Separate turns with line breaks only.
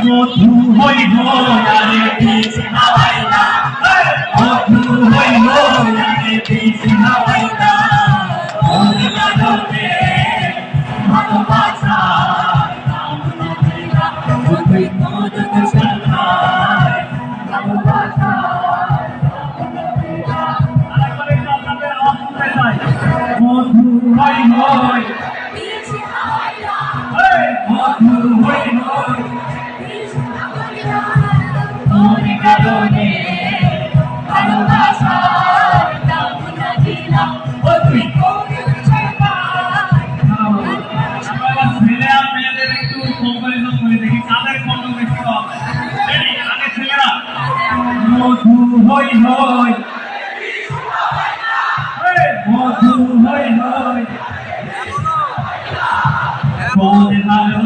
মধু হই হই আরে পিছ হাওয়াই না, মধু হই হই আরে পিছ হাওয়াই না, মনে কাঁদবে ভালোবাসা কামনা দিলা তুই তোর দশায় ভালোবাসা কামনা দিলা। আরেকবার একটু আপনাদের আওয়াজ শুনতে চাই। মধু হই হই পিছ হাওয়াই না, মধু হই হই পিছ হাওয়াই না, মনে কাঁদবে ভালোবাসা কামনা দিলা তুই তোর দশায়। ছেলে আর মেয়েদের একটু কম্পারিজন করে দেখি কাদের কণ্ঠ বেশি পাওয়া যায়। রেডি? আগে ছেলেরা মধু হই হই, মধু হই হই মনে ভালো